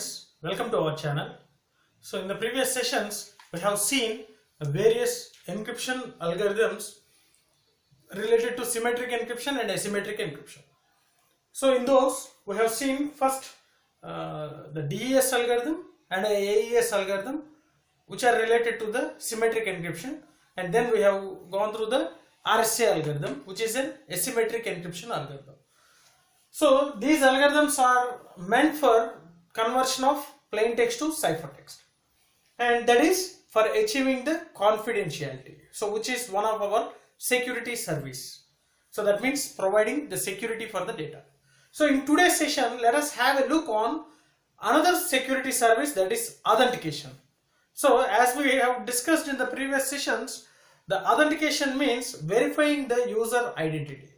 friends, welcome to our channel. So in the previous sessions we have seen various encryption algorithms related to symmetric encryption and asymmetric encryption. So in those we have seen first the DES algorithm and AES algorithm, which are related to the symmetric encryption, and then we have gone through the RSA algorithm, which is an asymmetric encryption algorithm. So these algorithms are meant for conversion of plain text to ciphertext, and that is for achieving the confidentiality. So which is one of our security service. So that means providing the security for the data. So in today's session, let us have a look on another security service, that is authentication. So as we have discussed in the previous sessions, the authentication means verifying the user identity.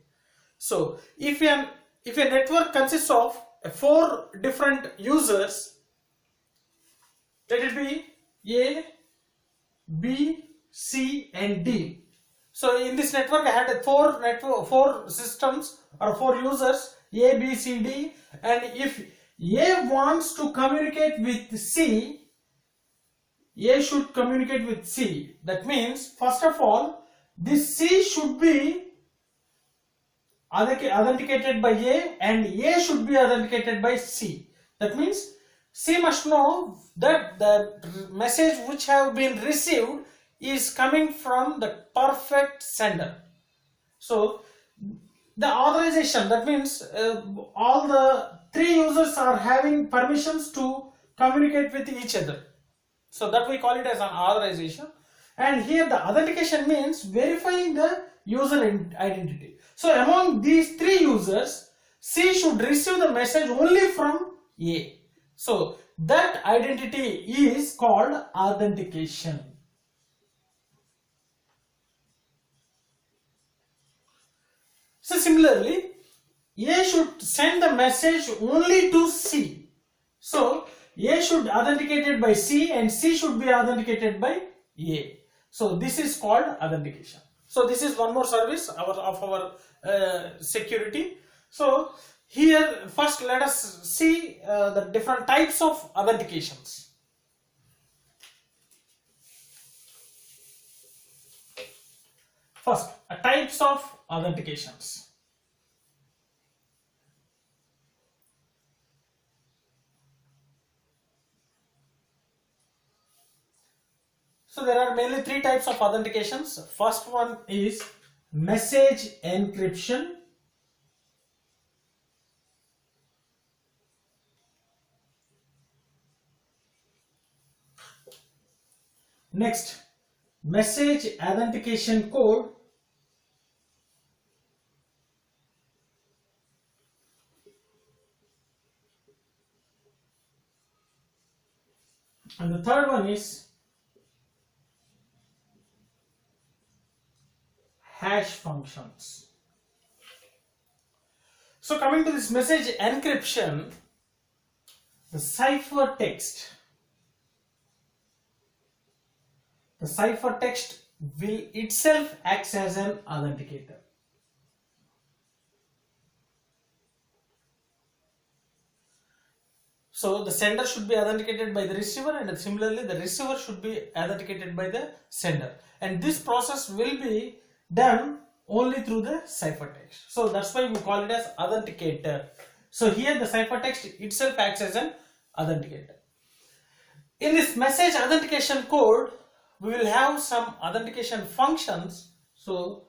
So if a network consists of 4 different users, let it be A, B, C and D. So in this network I had 4 systems or 4 users, A, B, C, D, and if A wants to communicate with C, A should communicate with C. That means first of all this C should be authenticated by A and A should be authenticated by C. That means C must know that the message which have been received is coming from the perfect sender. So the authorization, that means all the 3 users are having permissions to communicate with each other. So that we call it as an authorization. And here the authentication means verifying the user identity. So among these 3 users, C should receive the message only from A. So that identity is called authentication. So similarly, A should send the message only to C. So A should authenticate it by C and C should be authenticated by A. So this is called authentication. So this is one more service of our security. So here first let us see the different types of authentications. First, types of authentications. So there are mainly 3 types of authentications. First one is message encryption. Next, message authentication code. And the third one is hash functions. So coming to this message encryption, the ciphertext will itself act as an authenticator. So the sender should be authenticated by the receiver, and similarly the receiver should be authenticated by the sender, and this process will be done only through the ciphertext. So that's why we call it as authenticator. So here the ciphertext itself acts as an authenticator. In this message authentication code, we will have some authentication functions. So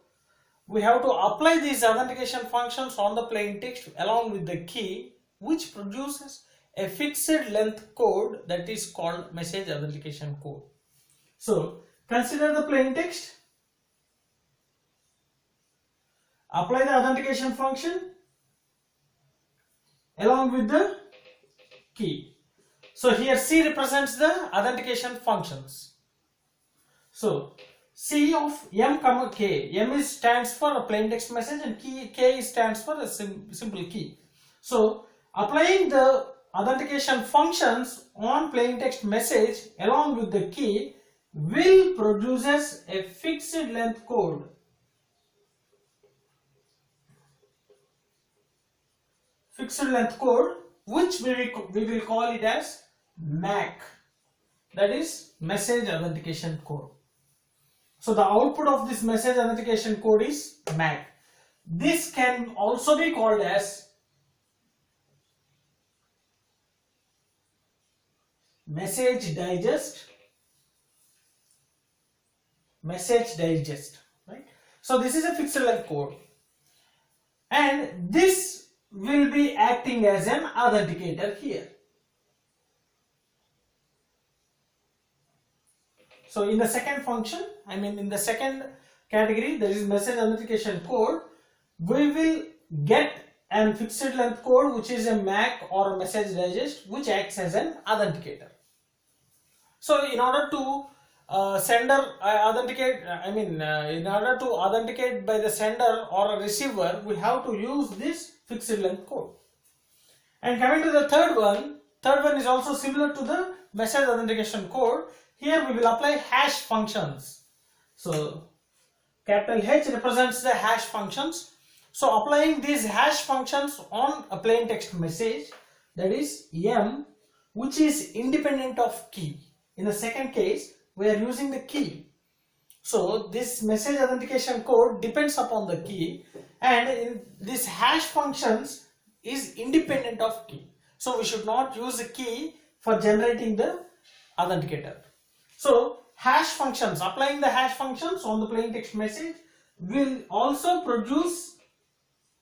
we have to apply these authentication functions on the plain text along with the key, which produces a fixed length code that is called message authentication code. So consider the plain text, apply the authentication function along with the key. So here C represents the authentication functions. So C of M comma K. M stands for a plain text message and K stands for a simple key. So applying the authentication functions on plain text message along with the key will produces a fixed length code. Fixed length code, which we will call it as MAC, that is message authentication code. So the output of this message authentication code is MAC. This can also be called as message digest, right? So this is a fixed length code, and this will be acting as an authenticator here. So in the second function, in the second category, there is message authentication code. We will get a fixed length code which is a MAC or a message digest which acts as an authenticator. So in order to in order to authenticate by the sender or a receiver, we have to use this fixed length code. And coming to the third one is also similar to the message authentication code. Here we will apply hash functions. So capital H represents the hash functions. So applying these hash functions on a plain text message, that is M, which is independent of key. In the second case, we are using the key. So this message authentication code depends upon the key, and in this hash functions is independent of key. So we should not use a key for generating the authenticator. So hash functions, applying the hash functions on the plain text message will also produce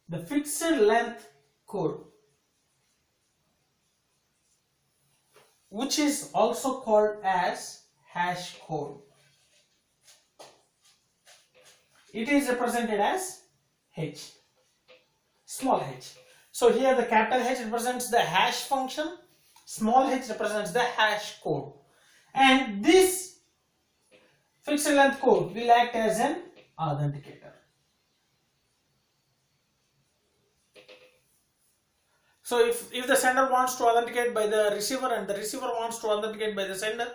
the fixed length code, which is also called as hash code. It is represented as H, small h. So here the capital H represents the hash function, small h represents the hash code, and this fixed length code will act as an authenticator. So if the sender wants to authenticate by the receiver and the receiver wants to authenticate by the sender,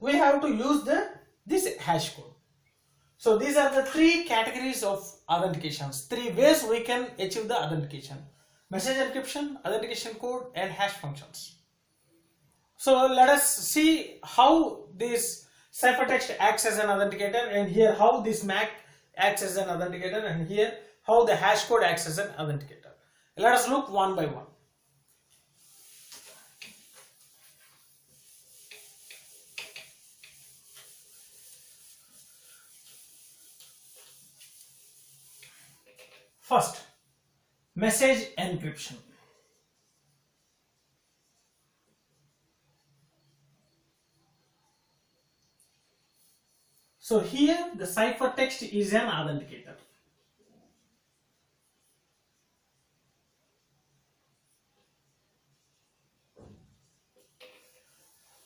we have to use this hash code. So these are the three categories of authentications, three ways we can achieve the authentication: message encryption, authentication code, and hash functions. So let us see how this ciphertext acts as an authenticator, and here how this MAC acts as an authenticator, and here how the hash code acts as an authenticator. Let us look one by one. First, message encryption. So here the ciphertext is an authenticator.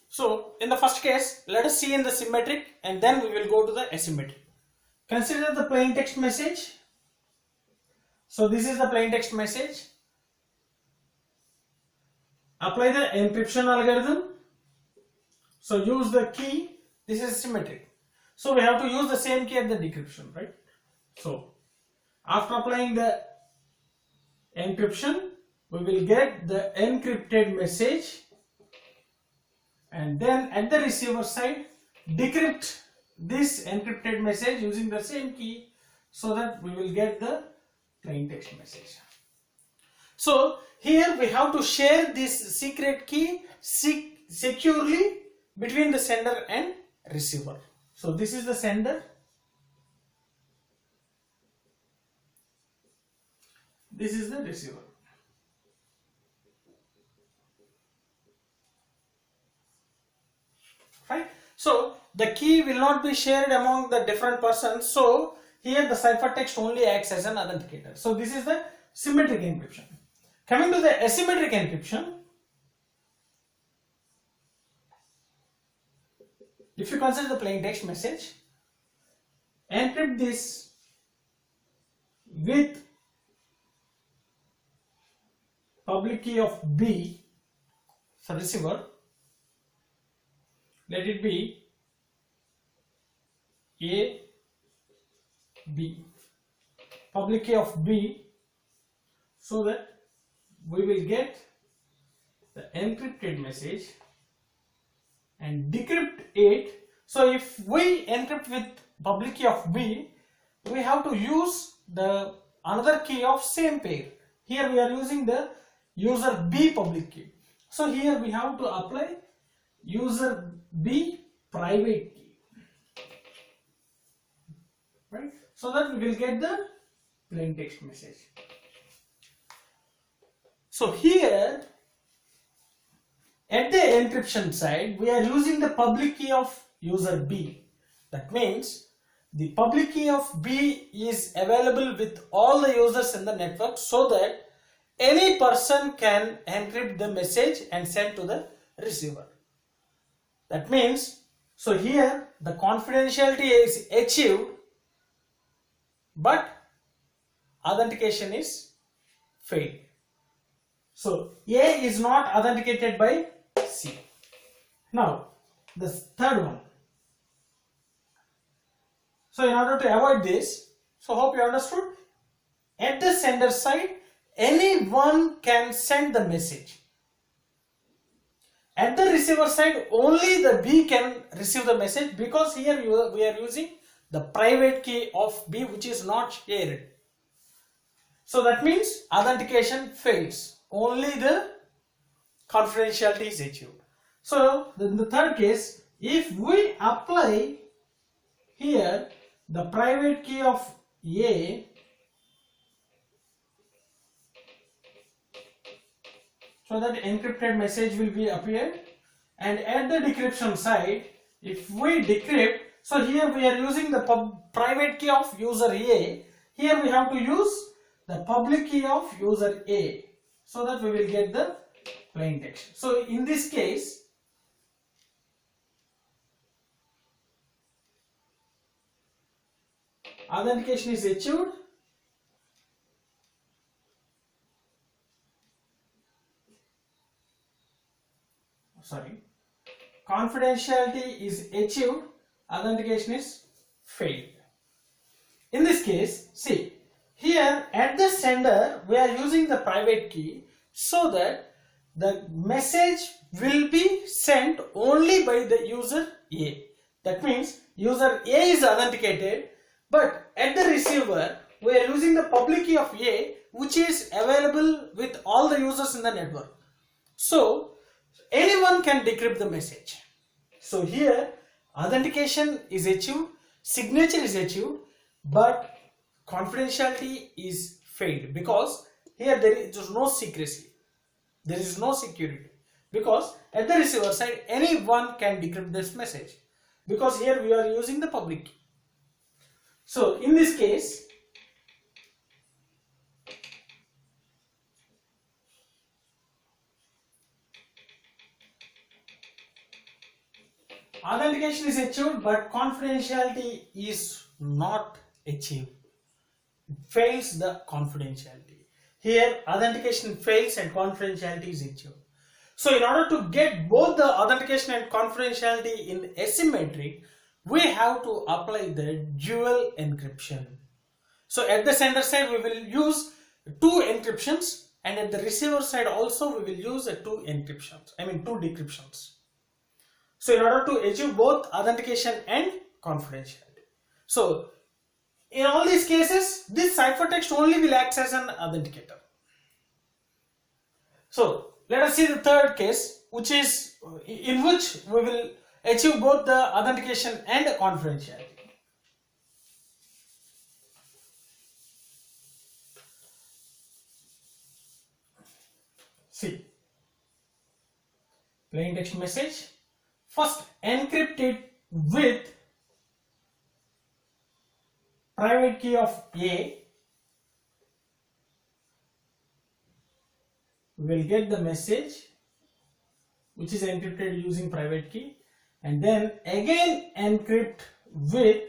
So in the first case, let us see in the symmetric, and then we will go to the asymmetric. Consider the plain text message. So this is the plain text message. Apply the encryption algorithm. So use the key. This is symmetric. So we have to use the same key at the decryption, right? So after applying the encryption, we will get the encrypted message, and then at the receiver side decrypt this encrypted message using the same key, so that we will get the plain text message. So here we have to share this secret key securely between the sender and receiver. So this is the sender, this is the receiver. Right? So the key will not be shared among the different persons. So here the ciphertext only acts as an authenticator. So this is the symmetric encryption. Coming to the asymmetric encryption, if you consider the plain text message, encrypt this with public key of B for receiver. Let it be A, B, public key of B, so that we will get the encrypted message and decrypt it. So if we encrypt with public key of B, we have to use the another key of same pair. Here we are using the user B public key. So here we have to apply user B private key, right? So that we will get the plain text message. So here at the encryption side, we are using the public key of user B. That means the public key of B is available with all the users in the network, so that any person can encrypt the message and send to the receiver. That means, so here the confidentiality is achieved, but authentication is failed. So A is not authenticated by C. Now the third one. So in order to avoid this, so hope you understood, at the sender side anyone can send the message. At the receiver side only the B can receive the message, because here we are using the private key of B which is not shared. So that means authentication fails, only the confidentiality is achieved. So in the third case, if we apply here the private key of A, so that encrypted message will be appeared, and at the decryption side if we decrypt, so here we are using the private key of user A, here we have to use the public key of user A, so that we will get the plain text. So in this case authentication is achieved, confidentiality is achieved, authentication is failed. In this case, see, here at the sender we are using the private key, so that the message will be sent only by the user A. That means user A is authenticated, but at the receiver we are using the public key of A which is available with all the users in the network. So anyone can decrypt the message. So here authentication is achieved, signature is achieved, but confidentiality is failed, because here there is no secrecy, there is no security, because at the receiver side anyone can decrypt this message, because here we are using the public key. So in this case authentication is achieved, but confidentiality is not achieved. It fails the confidentiality. Here authentication fails and confidentiality is achieved. So in order to get both the authentication and confidentiality in asymmetric, we have to apply the dual encryption. So at the sender side we will use two encryptions, and at the receiver side also we will use two decryptions. So in order to achieve both authentication and confidentiality. So in all these cases this ciphertext only will act as an authenticator. So let us see the third case, which is in which we will achieve both the authentication and confidentiality. See, plain text message, first encrypt it with private key of A, we will get the message which is encrypted using private key, and then again encrypt with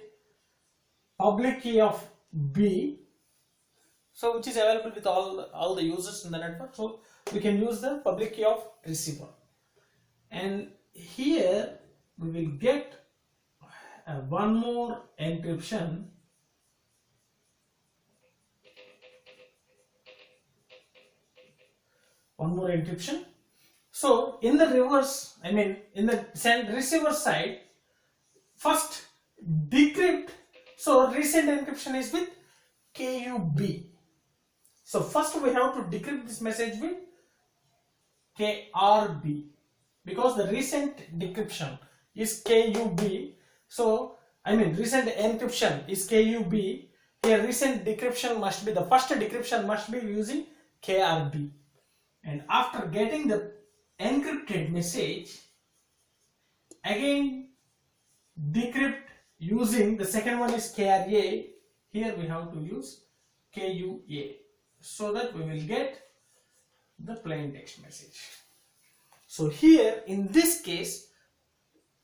public key of B, so which is available with all the users in the network, so we can use the public key of receiver, and here we will get one more encryption So in the reverse, I mean in the receiver side, first decrypt. So recent encryption is with KUB. So first we have to decrypt this message with KRB, because the recent decryption is KUB. So I mean recent encryption is KUB. Here recent decryption must be, the first decryption must be using KRB. And after getting the encrypted message, again decrypt using, the second one is KRA. Here we have to use KUA, so that we will get the plain text message. So here in this case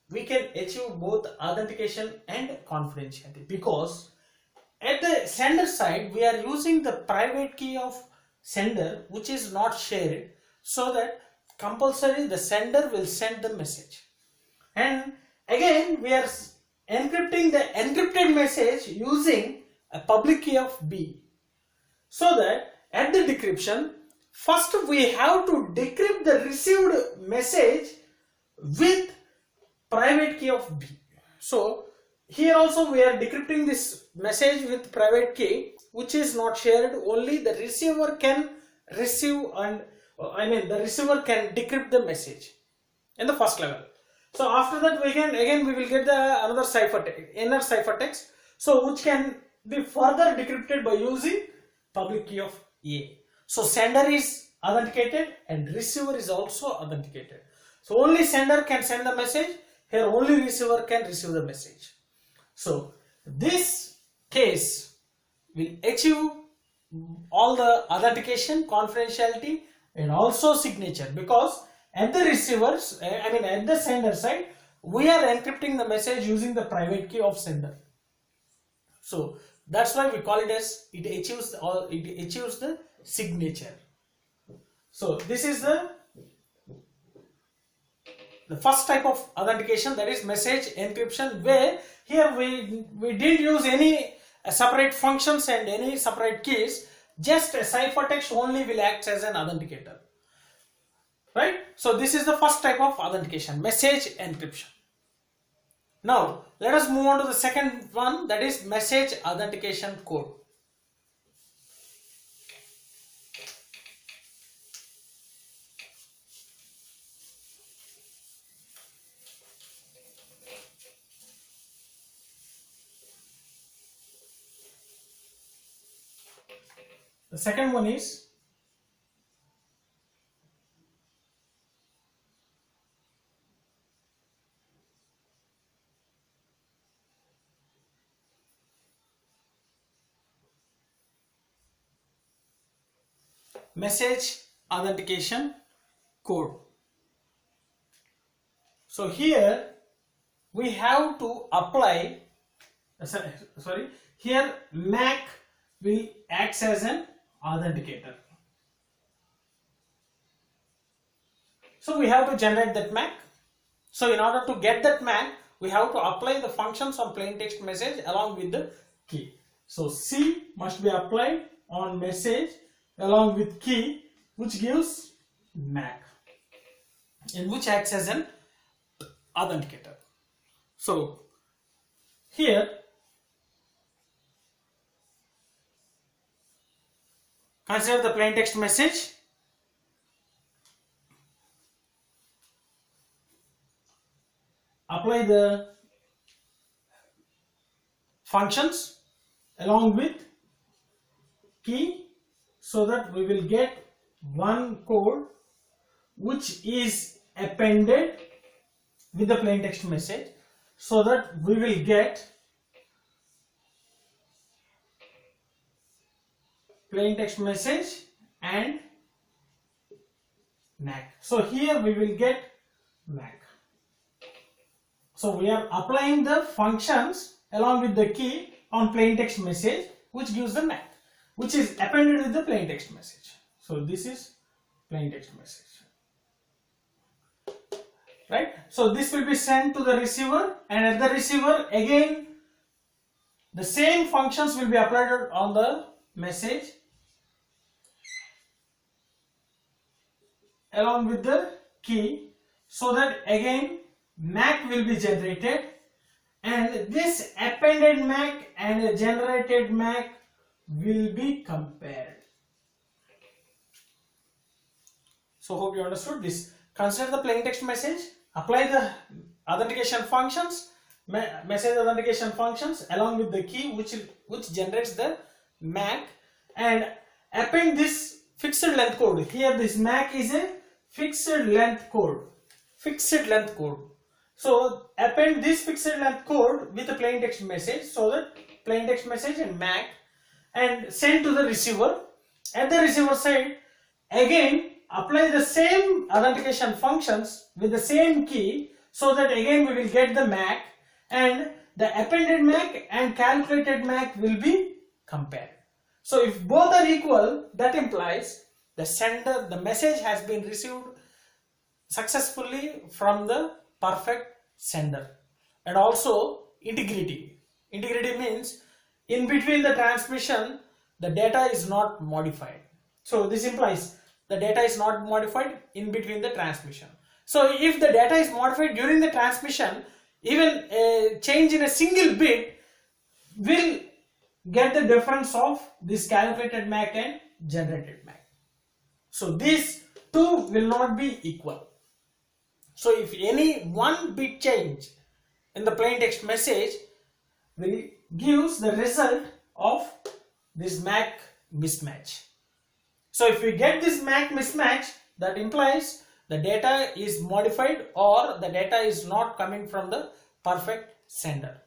we can achieve both authentication and confidentiality, because at the sender side we are using the private key of sender, which is not shared, so that compulsory the sender will send the message. And again we are encrypting the encrypted message using a public key of B, so that at the decryption, first we have to decrypt the received message with private key of B. So here also we are decrypting this message with private key, which is not shared. Only the receiver can receive, and the receiver can decrypt the message in the first level. So after that we will get the another ciphertext, inner ciphertext, so which can be further decrypted by using public key of A. So sender is authenticated and receiver is also authenticated. So only sender can send the message. Here only receiver can receive the message. So this case will achieve all the authentication, confidentiality, and also signature, because at the receivers, at the sender side, we are encrypting the message using the private key of sender. So that's why we call it as it achieves the signature. So this is the first type of authentication, that is message encryption, where here we didn't use any separate functions and any separate keys, just a ciphertext only will act as an authenticator, right? So this is the first type of authentication, message encryption. Now let us move on to the second one, that is message authentication code. The second one is message authentication code. So here we have to apply, here MAC will act as an authenticator. So we have to generate that MAC. So in order to get that MAC, we have to apply the functions on plain text message along with the key. So C must be applied on message along with key, which gives MAC, and which acts as an authenticator. So here consider the plain text message. Apply the functions along with key, so that we will get one code which is appended with the plain text message, so that we will get plain text message and MAC. So here we will get MAC. So we are applying the functions along with the key on plain text message, which gives the MAC, which is appended with the plain text message. So this is plain text message, right? So this will be sent to the receiver, and at the receiver again the same functions will be applied on the message along with the key, so that again MAC will be generated, and this appended MAC and a generated MAC will be compared. So hope you understood this. Consider the plain text message, apply the authentication functions, message authentication functions along with the key which generates the MAC, and append this fixed length code. Here this MAC is a fixed length code. So append this fixed length code with a plain text message, so that plain text message and MAC, and send to the receiver. At the receiver side, again apply the same authentication functions with the same key, so that again we will get the MAC, and the appended MAC and calculated MAC will be compared. So if both are equal, that implies the message has been received successfully from the perfect sender. And also integrity. Integrity means in between the transmission the data is not modified. So this implies the data is not modified in between the transmission. So if the data is modified during the transmission, even a change in a single bit will get the difference of this calculated MAC and generated MAC. So these two will not be equal. So if any one bit change in the plain text message will gives the result of this MAC mismatch. So if we get this MAC mismatch, that implies the data is modified or the data is not coming from the perfect sender.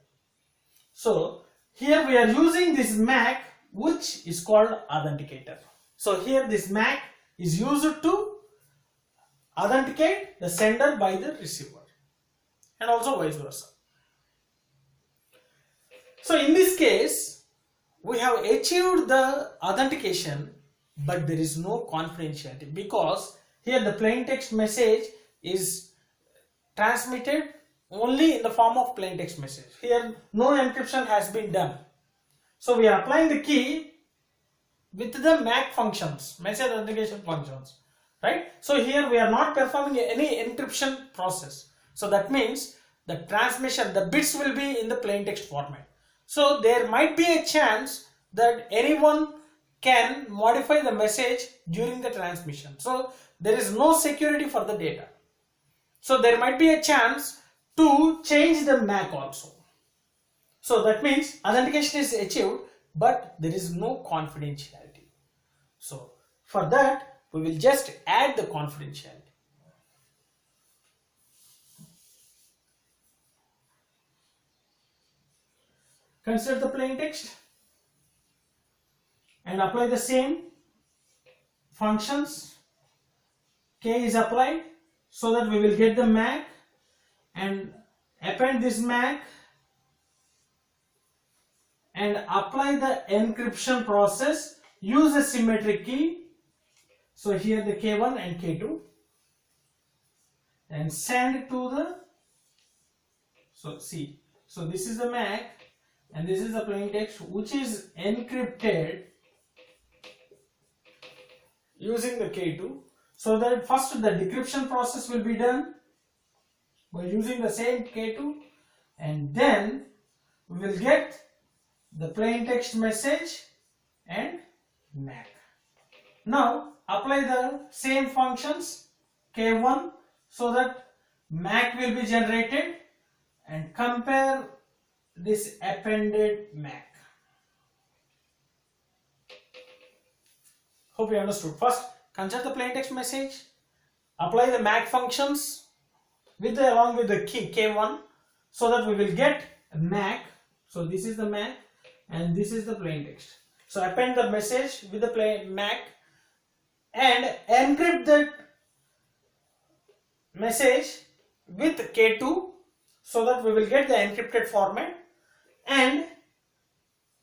So here we are using this MAC which is called authenticator. So here this MAC is used to authenticate the sender by the receiver, and also vice versa. So in this case we have achieved the authentication, but there is no confidentiality, because here the plain text message is transmitted only in the form of plain text message. Here no encryption has been done. So we are applying the key with the MAC functions, message authentication functions, right? So here we are not performing any encryption process. So that means the transmission, the bits will be in the plain text format. So there might be a chance that anyone can modify the message during the transmission. So there is no security for the data. So there might be a chance to change the MAC also. So that means authentication is achieved, but there is no confidentiality. So for that we will just add the confidentiality. Consider the plain text and apply the same functions. K is applied so that we will get the MAC, and append this MAC and apply the encryption process. Use a symmetric key. So here the K1 and K2, and send to the, so see, so this is the MAC and this is the plain text which is encrypted using the K2. So that first the decryption process will be done by using the same K2, and then we will get the plain text message and MAC. Now apply the same functions K1 so that MAC will be generated, and compare this appended MAC. Hope you understood. First, consider the plain text message, apply the MAC functions along with the key K1 so that we will get MAC. So this is the MAC and this is the plain text. So append the message with the plain MAC and encrypt that message with K2 so that we will get the encrypted format, and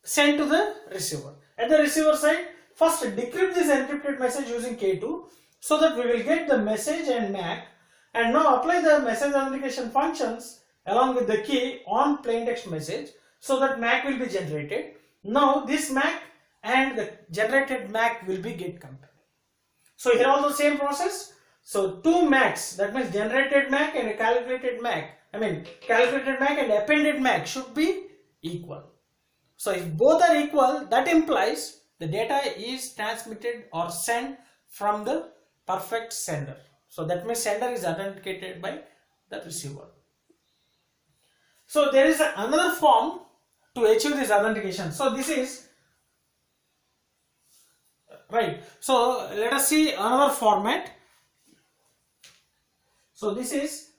send to the receiver. At the receiver side, first decrypt this encrypted message using K2 so that we will get the message and MAC, and now apply the message authentication functions along with the key on plain text message so that MAC will be generated. Now this MAC and the generated MAC will be get compared. So here also same process. So two MACs, that means generated MAC and a calculated MAC, calculated MAC and appended MAC should be equal. So if both are equal, that implies the data is transmitted or sent from the perfect sender. So that means sender is authenticated by the receiver. So there is another form to achieve this authentication. So this is right. So let us see another format. So this is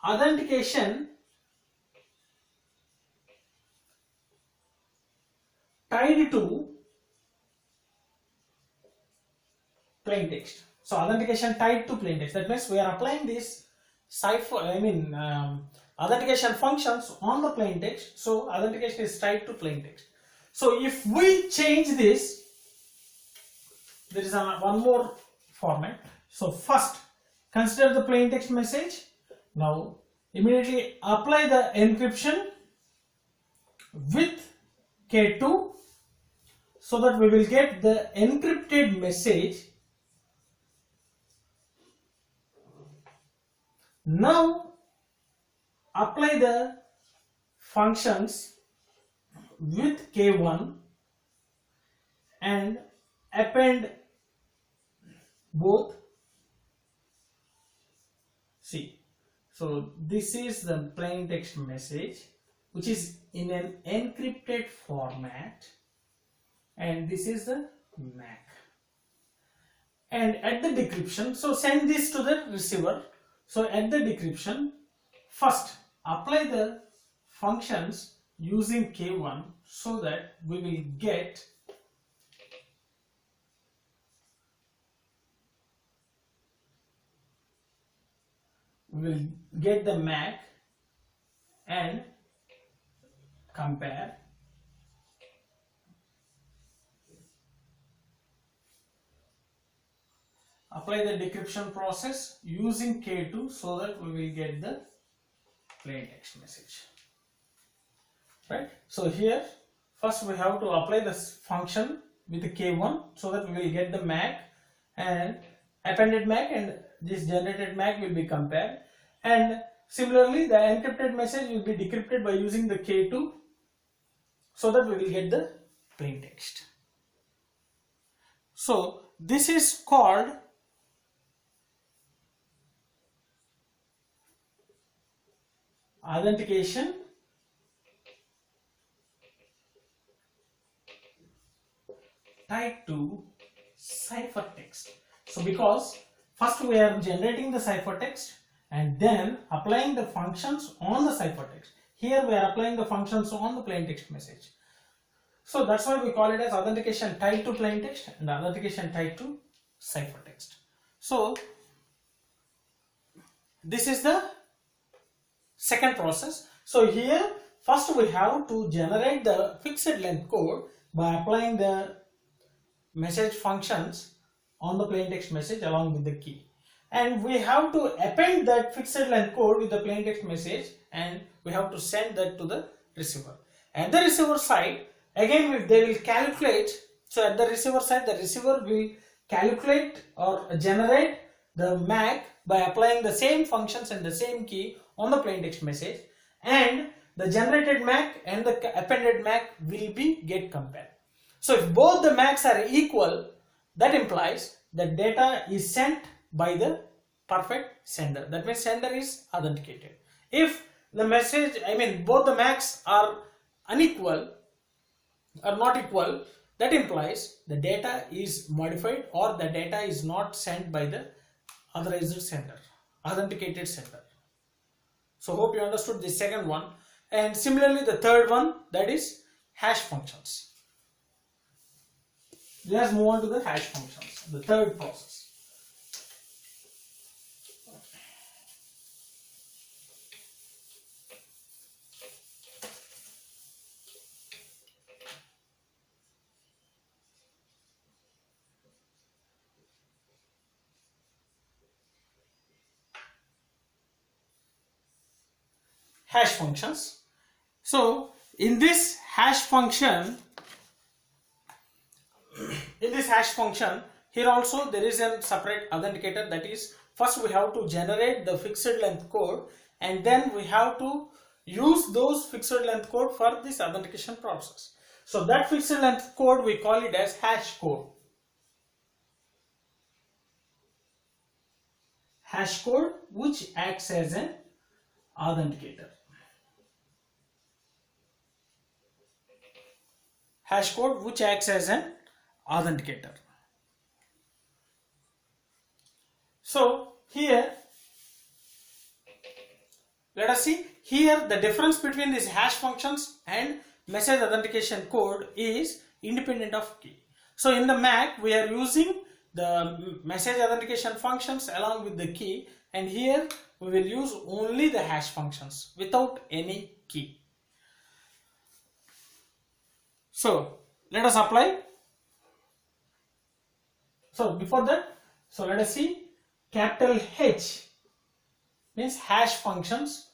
authentication tied to plain text. So authentication tied to plain text. That means we are applying this authentication functions on the plain text. So authentication is tied to plain text. So if we change this, there is one more format. So first consider the plain text message. Now immediately apply the encryption with K2 so that we will get the encrypted message. Now apply the functions with K1 and append both. See, so this is the plain text message which is in an encrypted format, and this is the MAC. And at the decryption, so send this to the receiver. So at the decryption, first apply the functions using K1 so that we will get the MAC and compare. Apply the decryption process using K2 so that we will get the plain text message. Right? So here first we have to apply this function with the K1 so that we will get the MAC and appended MAC, and this generated MAC will be compared, and similarly the encrypted message will be decrypted by using the K2 so that we will get the plain text. So this is called authentication tied to ciphertext. So because first we are generating the ciphertext and then applying the functions on the ciphertext. Here we are applying the functions on the plain text message. So that's why we call it as authentication tied to plain text and authentication tied to ciphertext. So this is the second process. So here first we have to generate the fixed length code by applying the message functions on the plain text message along with the key, and we have to append that fixed length code with the plain text message, and we have to send that to the receiver. At the receiver side, again they will calculate. So at the receiver side, the receiver will calculate or generate the MAC by applying the same functions and the same key on the plain text message, and the generated MAC and the appended MAC will be get compared. So if both the MACs are equal, that implies the data is sent by the perfect sender. That means sender is authenticated. If the message, both the MACs are unequal or not equal, that implies the data is modified or the data is not sent by the authorized sender, authenticated sender. So hope you understood the second one. And similarly the third one, that is hash functions. Let's move on to the hash functions, the third process. Hash functions. So in this hash function, here also there is a separate authenticator, that is first we have to generate the fixed length code, and then we have to use those fixed length code for this authentication process. So that fixed length code we call it as hash code. Hash code which acts as an authenticator. Hash code which acts as an authenticator. So here, let us see here the difference between these hash functions and message authentication code is independent of key. So in the Mac we are using the message authentication functions along with the key, and here we will use only the hash functions without any key. So let us apply. So before that, so let us see, capital H means hash functions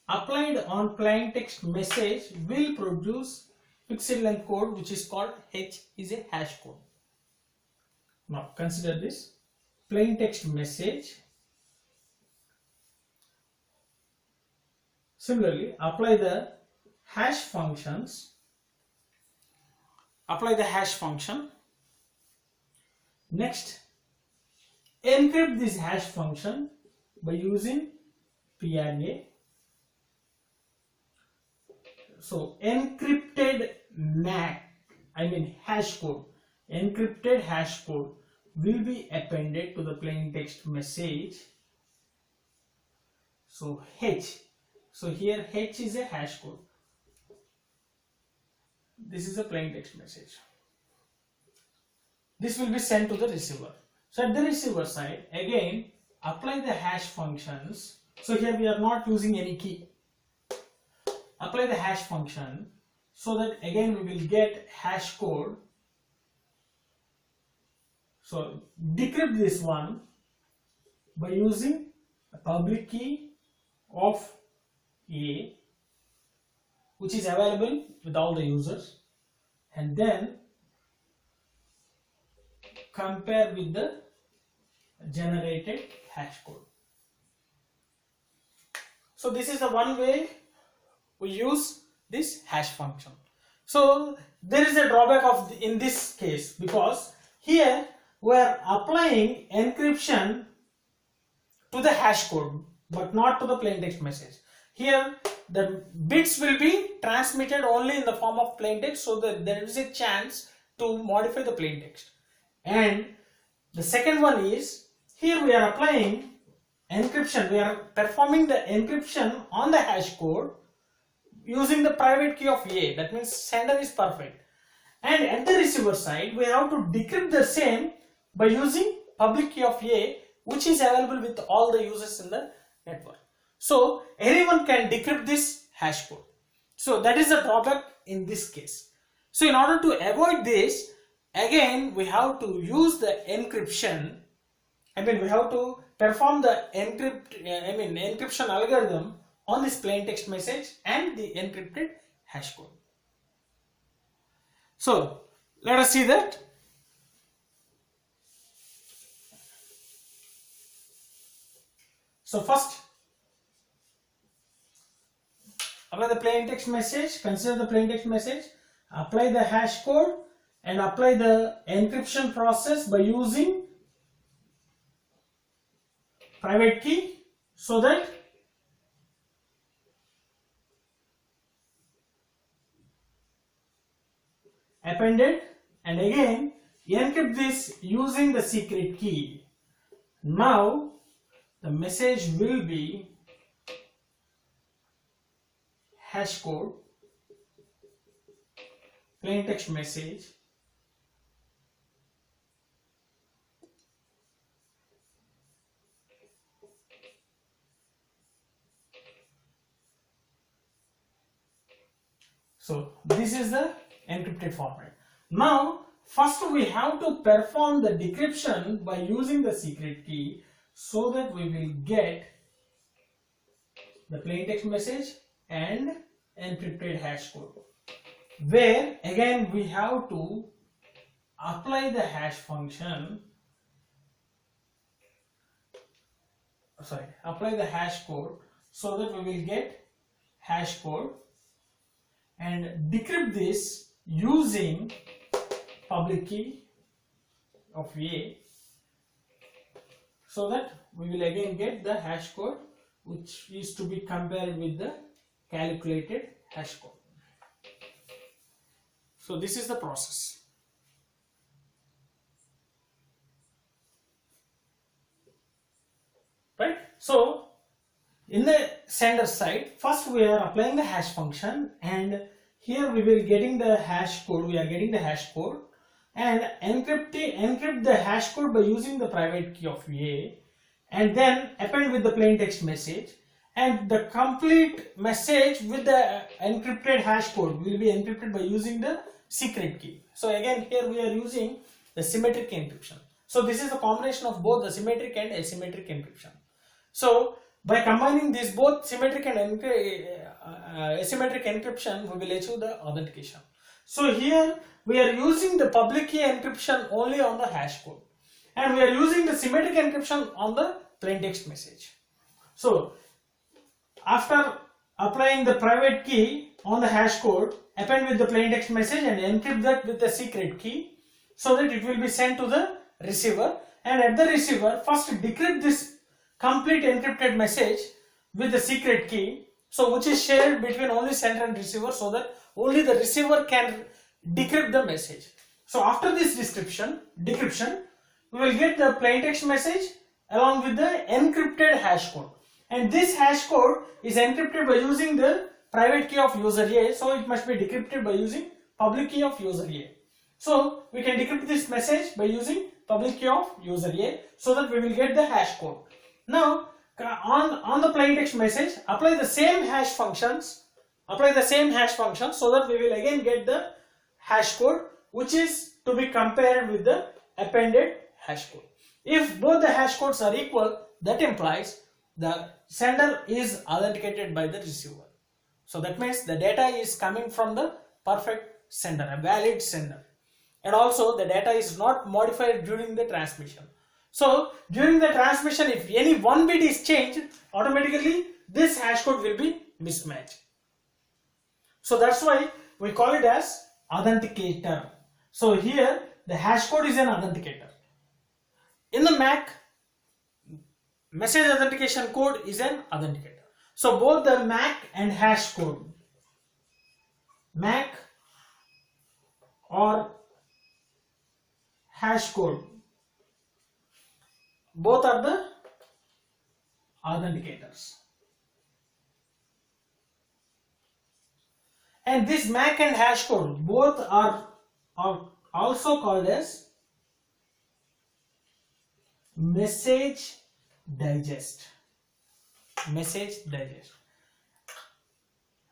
applied on plain text message will produce fixed length code which is called H is a hash code. Now consider this plain text message. Similarly, apply the hash functions. Apply the hash function. Next, encrypt this hash function by using PRA. So encrypted hash code, encrypted hash code will be appended to the plain text message. So H, so here H is a hash code. This is a plain text message. This will be sent to the receiver. So at the receiver side, again apply the hash functions. So here we are not using any key. Apply the hash function so that again we will get hash code. So decrypt this one by using a public key of A, which is available with all the users, and then compare with the generated hash code. So this is the one way we use this hash function. So there is a drawback of in this case, because here we are applying encryption to the hash code but not to the plain text message. Here the bits will be transmitted only in the form of plain text, so that there is a chance to modify the plain text. And the second one is, here we are applying encryption, we are performing the encryption on the hash code using the private key of A. That means sender is perfect. And at the receiver side, we have to decrypt the same by using public key of A, which is available with all the users in the network. So anyone can decrypt this hash code. So that is the drawback in this case. So in order to avoid this, again we have to use the encryption. We have to perform the encryption algorithm on this plain text message and the encrypted hash code. So let us see that. So first, apply the plain text message, consider the plain text message, apply the hash code and apply the encryption process by using private key, so that appended, and again encrypt this using the secret key. Now the message will be hash code, plain text message, so this is the encrypted format. Now first we have to perform the decryption by using the secret key, so that we will get the plain text message and encrypted hash code, where again we have to apply the hash function apply the hash code so that we will get hash code and decrypt this using public key of A, so that we will again get the hash code which is to be compared with the calculated hash code. So this is the process. Right? So in the sender side, first we are applying the hash function, and here we will getting the hash code. We are getting the hash code and encrypt the hash code by using the private key of A, and then append with the plain text message, and the complete message with the encrypted hash code will be encrypted by using the secret key. So again here we are using the symmetric encryption. So this is a combination of both the symmetric and asymmetric encryption. So by combining these both symmetric and asymmetric encryption, we will achieve the authentication. So here we are using the public key encryption only on the hash code, and we are using the symmetric encryption on the plain text message. So after applying the private key on the hash code, append with the plain text message and encrypt that with the secret key so that it will be sent to the receiver, and at the receiver first decrypt this complete encrypted message with the secret key, so which is shared between only sender and receiver, so that only the receiver can decrypt the message. So after this decryption, we will get the plain text message along with the encrypted hash code, and this hash code is encrypted by using the private key of user A, so it must be decrypted by using public key of user A. So we can decrypt this message by using public key of user A, so that we will get the hash code. Now on the plain text message, apply the same hash functions so that we will again get the hash code which is to be compared with the appended hash code. If both the hash codes are equal, that implies the sender is authenticated by the receiver. So that means the data is coming from the perfect sender, a valid sender, and also the data is not modified during the transmission. So during the transmission, if any one bit is changed, automatically this hash code will be mismatched. So that's why we call it as authenticator. So here the hash code is an authenticator. In the Mac, message authentication code is an authenticator. So both the Mac and hash code, Mac or hash code, both are the authenticators. And this Mac and hash code both are also called as message digest.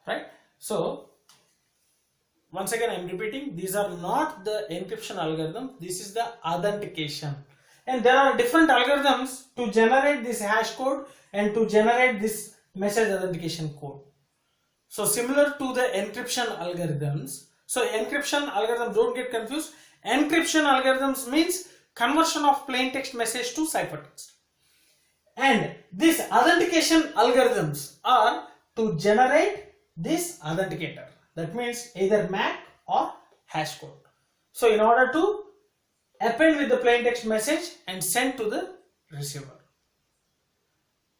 Right? So once again I am repeating, these are not the encryption algorithm, this is the authentication. And there are different algorithms to generate this hash code and to generate this message authentication code. So similar to the encryption algorithms. So encryption algorithm, don't get confused. Encryption algorithms means conversion of plain text message to ciphertext. And these authentication algorithms are to generate this authenticator. That means either MAC or hash code. So in order to append with the plain text message and send to the receiver.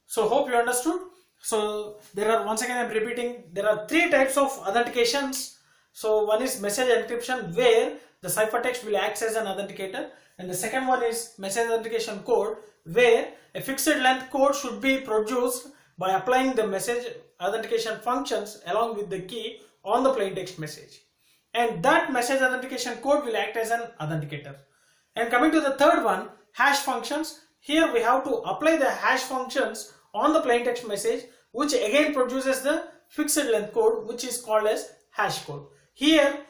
So hope you understood. So there are, once again I am repeating, there are three types of authentications. So one is message encryption, where the ciphertext will act as an authenticator, and the second one is message authentication code, where a fixed length code should be produced by applying the message authentication functions along with the key on the plain text message, and that message authentication code will act as an authenticator. And coming to the third one, hash functions. Here we have to apply the hash functions on the plain text message, which again produces the fixed length code, which is called as hash code. Here,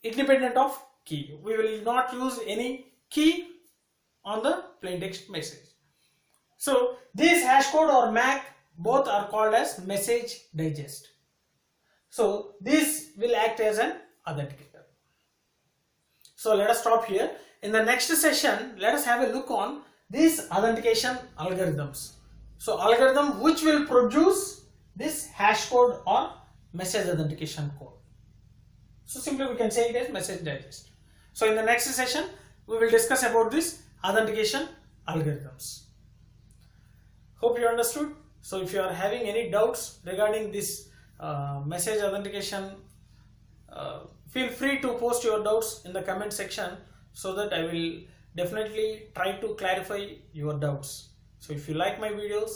independent of key, we will not use any key on the plain text message. So this hash code or MAC, both are called as message digest. So this will act as an authenticator. So let us stop here. In the next session, let us have a look on these authentication algorithms. So algorithm which will produce this hash code or message authentication code. So simply we can say it as message digest. So in the next session we will discuss about this authentication algorithms. Hope you understood. So if you are having any doubts regarding this message authentication, feel free to post your doubts in the comment section so that I will definitely try to clarify your doubts. So if you like my videos,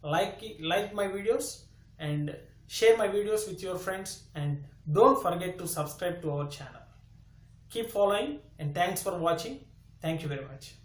like my videos and share my videos with your friends, and don't forget to subscribe to our channel. Keep following and thanks for watching. Thank you very much.